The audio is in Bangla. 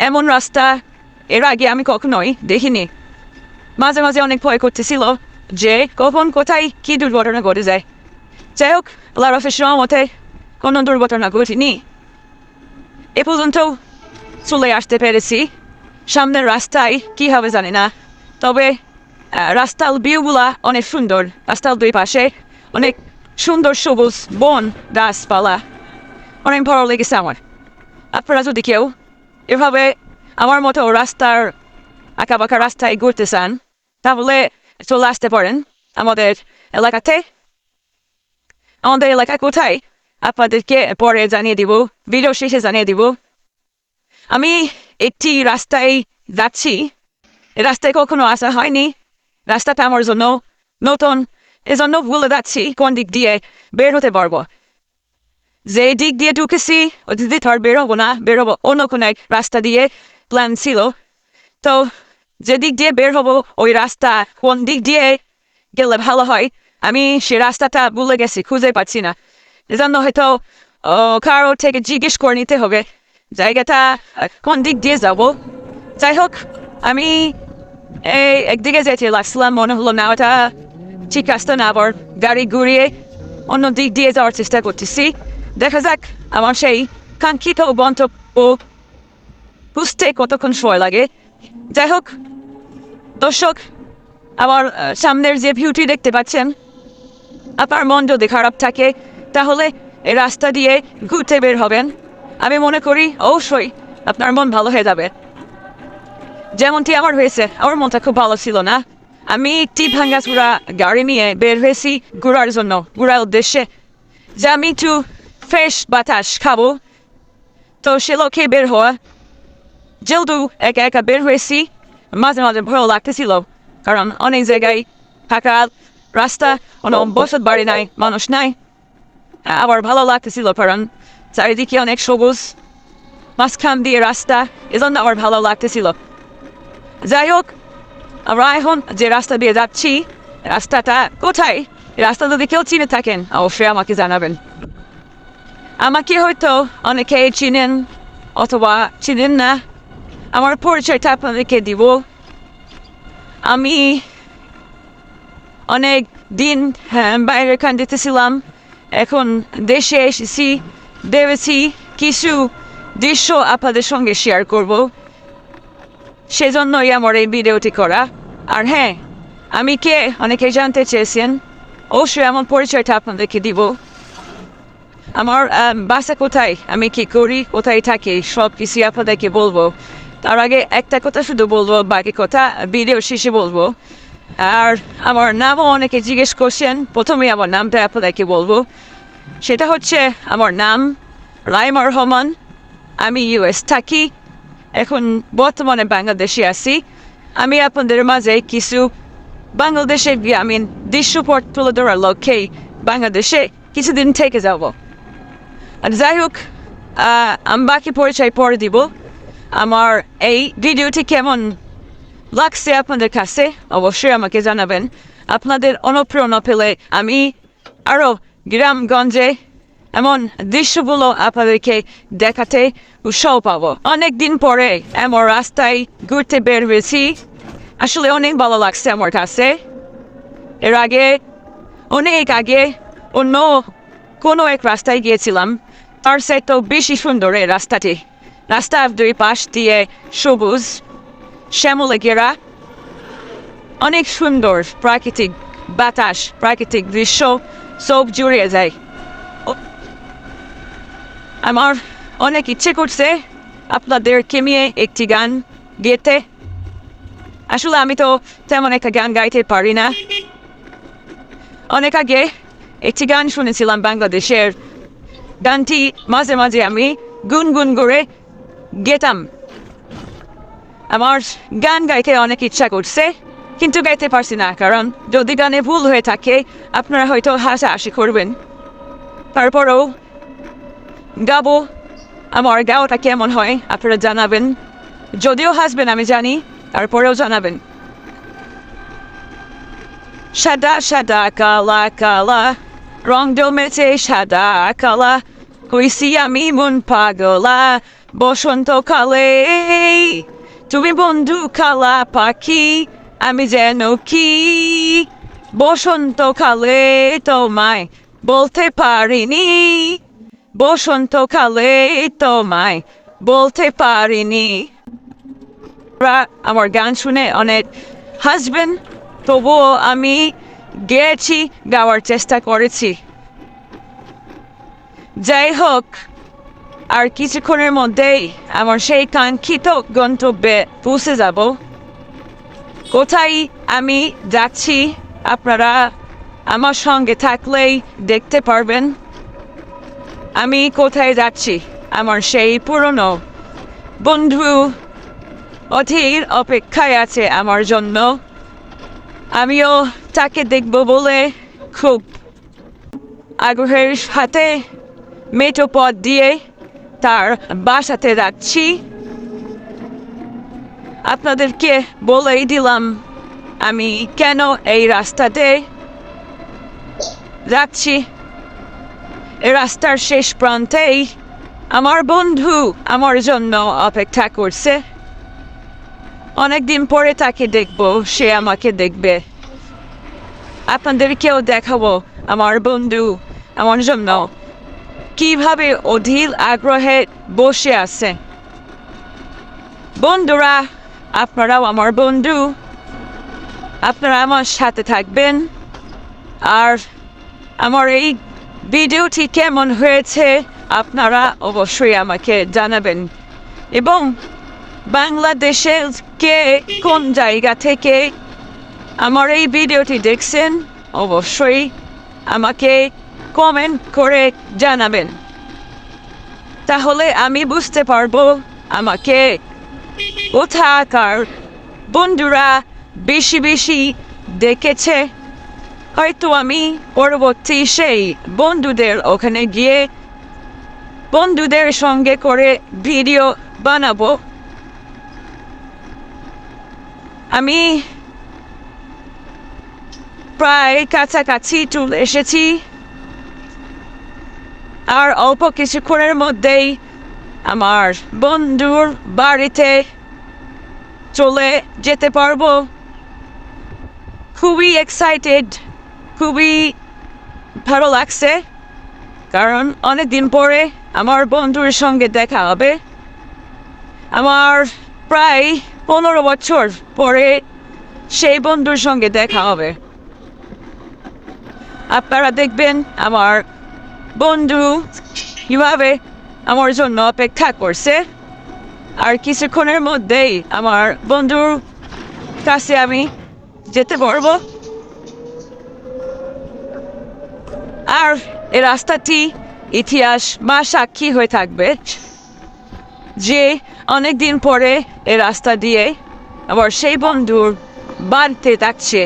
এমন রাস্তা এর আগে আমি কখনোই দেখিনি। মাঝে মাঝে অনেক ভয় করতেছিল যে কখন কোথায় কি দুর্ঘটনা ঘটে যায়। যাই হোক, আল্লাহর রহমতে মতে কোনো দুর্ঘটনা ঘটেনি। এ পর্যন্ত চলে আসতে পেরেছি। সামনের রাস্তায় কি হবে জানি না, তবে রাস্তার ভিউগুলা অনেক সুন্দর। রাস্তার দুই পাশে অনেক সুন্দর সবুজ বন গাছপালা, অনেক ভালো লেগেছে আমার। আপনারা যদি কেউ এভাবে আমার মতো রাস্তার আঁকাবাঁকা রাস্তায় ঘুরতে চান, তাহলে চলে আসতে পারেন আমাদের এলাকাতে। আমাদের এলাকা কোথায় আপনাদেরকে পরে জানিয়ে দিব, ভিডিও শেষে জানিয়ে দিব। আমি একটি রাস্তায় যাচ্ছি, রাস্তায় কখনো আসা হয়নি, রাস্তাটা আমার জন্য নতুন, এজন্য ভুলে যাচ্ছি কোন দিক দিয়ে বের হতে পারবো। যে দিক দিয়ে ঢুকেছি ওই দিক দিয়ে আর বেরোবো না, বেরোবো অন্য কোনো এক রাস্তা দিয়ে প্ল্যান ছিল। তো যে দিক দিয়ে বের হবো ওই রাস্তা কোন দিক দিয়ে গেলে ভালো হয় আমি সে রাস্তাটা ভুলে গেছি, খুঁজে পাচ্ছি না। এজন্য হয়তো কারো থেকে জিজ্ঞেস করে নিতে হবে জায়গাটা কোন দিক দিয়ে যাবো। যাই হোক, আমি একদিকে যেতে লাগছিলাম, মনে হলো না ওটা ঠিক রাস্তা না, আবার গাড়ি ঘুরিয়ে অন্য দিক দিয়ে যাওয়ার চেষ্টা করতেছি। দেখা যাক আমার সেই কাঙ্ক্ষিত গন্তব্য বুঝতে কতক্ষণ সময় লাগে। যাই হোক দর্শক, আমার সামনের যে ভিউটি দেখতে পাচ্ছেন, আপনার মন যদি খারাপ থাকে তাহলে এই রাস্তা দিয়ে ঘুরতে বের হবেন। আমি মনে করি অবশ্যই আপনার মন ভালো হয়ে যাবে, যেমনটি আমার হয়েছে। আমার মনটা খুব ভালো ছিল না। আমি একটি ভাঙ্গাচুরা গাড়ি নিয়ে বের হয়েছি ঘোরার জন্য, ঘোরার উদ্দেশ্যে, যে আমি একটু ফ্রেশ বাতাস খাবো। তো সে লক্ষ্যে বের হওয়া। যেহেতু একা একা বের হয়েছি, মাঝে মাঝে ভয় লাগতেছিল, কারণ অনেক জায়গায় ফাঁকা রাস্তা, কোনো বসত বাড়ি নাই, মানুষ নাই। আবার ভালো লাগতেছিল কারণ চারিদিকে অনেক সবুজ, মাঝখান দিয়ে রাস্তা, এজন্য আমার ভালো লাগতেছিল। যাই হোক, আমরা এখন যে রাস্তা দিয়ে যাচ্ছি, রাস্তাটা কোথায়, রাস্তা যদি কেউ চিনে থাকেন অবশ্যই আমাকে জানাবেন। আমাকে হয়তো অনেকে চিনেন অথবা চিনেন না, আমার পরিচয়টা আপনাদেরকে দিব। আমি অনেক দিন বাইরের কান্ট্রিতে ছিলাম, এখন দেশে এসেছি, ভেবেছি কিছু দৃশ্য আপনাদের সঙ্গে শেয়ার করব, সেজন্যই আমার এই ভিডিওটি করা। আর হ্যাঁ, আমি কে অনেকে জানতে চেয়েছেন, অবশ্যই আমার পরিচয়টা আপনাদেরকে দিব। আমার বাসা কোথায়, আমি কি করি, কোথায় থাকি, সব কিছু আপনাদেরকে বলবো। তার আগে একটা কথা শুধু বলবো, বাকি কথা ভিডিও শেষে বলবো। আর আমার নামও অনেকে জিজ্ঞেস করছেন, প্রথমে আমার নামটা আপনাদেরকে বলবো। সেটা হচ্ছে, আমার নাম রাইমা রহমান, আমি ইউএস থাকি, এখন বর্তমানে বাংলাদেশে আছি। আমি আপনাদের মাঝে কিছু বাংলাদেশের গ্রামীণ দৃশ্যপট তুলে ধরার লক্ষ্যেই বাংলাদেশে কিছুদিন থেকে যাব। আর যাই হোক, আমি বাকি পরিচয় পরে দিব। আমার এই ভিডিওটি কেমন লাগছে আপনাদের কাছে অবশ্যই আমাকে জানাবেন। আপনাদের অনুপ্রেরণা পেলে আমি আরও গ্রামগঞ্জে এমন দৃশ্যগুলো আপনাদেরকে দেখাতে উৎসাহ পাবো। অনেকদিন পরে এমন রাস্তায় ঘুরতে বের হয়েছি, আসলে অনেক ভালো লাগছে আমার কাছে। এর আগে অনেক আগে অন্য কোনো এক রাস্তায় গিয়েছিলাম, তার সাথে বেশি সুন্দর এই রাস্তাটি। রাস্তার দুই পাশ দিয়ে সবুজ শ্যামলে ঘেরা, অনেক সুন্দর প্রাকৃতিক বাতাস, প্রাকৃতিক দৃশ্য সব জুড়িয়ে যায়। আমার অনেক ইচ্ছে করছে আপনাদেরকে নিয়ে একটি গান গেতে। আসলে আমি তো তেমন একটা গান গাইতে পারি না। অনেক আগে একটি গান শুনেছিলাম বাংলাদেশের, গানটি মাঝে মাঝে আমি গুনগুন করে গেতাম। আমার গান গাইতে অনেক ইচ্ছা করছে, কিন্তু গাইতে পারছি না, কারণ যদি গানে ভুল হয়ে থাকে আপনারা হয়তো হাসাহাসি করবেন। তারপরেও গাবো, আমার গাওয়াটা কেমন হয় আপনারা জানাবেন, যদিও হাসবেন আমি জানি, তারপরেও জানাবেন। সাদা সাদা কালা কালা রং জমেছে সাদা কালা, হইছি আমি মন পাগলা, বসন্তকালে তুমি বন্ধু কালা পাখি আমি যেন কি বসন্তকালে তোমায় বলতে পারিনি বসন্তকালে তোমায় বলতে পারিনি আমার গান শুনে অনেক হাসবেন তবুও আমি গেয়েছি গাওয়ার চেষ্টা করেছি যাই হোক আর কিছুক্ষণের মধ্যেই আমার সেই কাঙ্ক্ষিত গন্তব্যে পৌঁছে যাব কোথায় আমি যাচ্ছি আপনারা আমার সঙ্গে থাকলেই দেখতে পারবেন আমি কোথায় যাচ্ছি আমার সেই পুরনো বন্ধু অধীর অপেক্ষায় আছে আমার জন্য আমিও তাকে দেখব বলে খুব আগ্রহের সাথে মেঠো পথ দিয়ে তার বাসাতে যাচ্ছি আপনাদেরকে বলেই দিলাম আমি কেন এই রাস্তাতে যাচ্ছি এই রাস্তার শেষ প্রান্তেই আমার বন্ধু আমার জন্য অপেক্ষা করছে অনেকদিন পরে তাকে দেখবো সে আমাকে দেখবে আপনাদেরকেও দেখাবো আমার বন্ধু আমার জন্য কিভাবে অধীর আগ্রহে বসে আছে বন্ধুরা আপনারাও আমার বন্ধু আপনারা আমার সাথে থাকবেন আর আমার এই ভিডিওটি কেমন হয়েছে আপনারা অবশ্যই আমাকে জানাবেন এবং বাংলাদেশের কে কোন জায়গা থেকে আমার এই ভিডিওটি দেখছেন অবশ্যই আমাকে কমেন্ট করে জানাবেন তাহলে আমি বুঝতে পারবো আমাকে কোথাকার বন্ধুরা বেশি বেশি দেখেছে হয়তো আমি পরবর্তী সেই বন্ধুদের ওখানে গিয়ে বন্ধুদের সঙ্গে করে ভিডিও বানাবো আমি প্রায় কাছাকাছি চলে এসেছি আর অল্প কিছুক্ষণের মধ্যেই আমার বন্ধুর বাড়িতে চলে যেতে পারবো খুবই এক্সাইটেড খুবই ভালো লাগছে কারণ অনেকদিন পরে আমার বন্ধুর সঙ্গে দেখা হবে আমার প্রায় 15 বছর পরে সেই বন্ধুর সঙ্গে দেখা হবে আপনারা দেখবেন আমার বন্ধু কিভাবে আমার জন্য অপেক্ষা করছে আর কিছুক্ষণের মধ্যেই আমার বন্ধুর কাছে আমি যেতে পারবো আর এই রাস্তাটি ইতিহাস বা সাক্ষী হয়ে থাকবে যে অনেকদিন পরে এই রাস্তা দিয়ে আবার সেই বন্ধুর বাড়িতে যাচ্ছে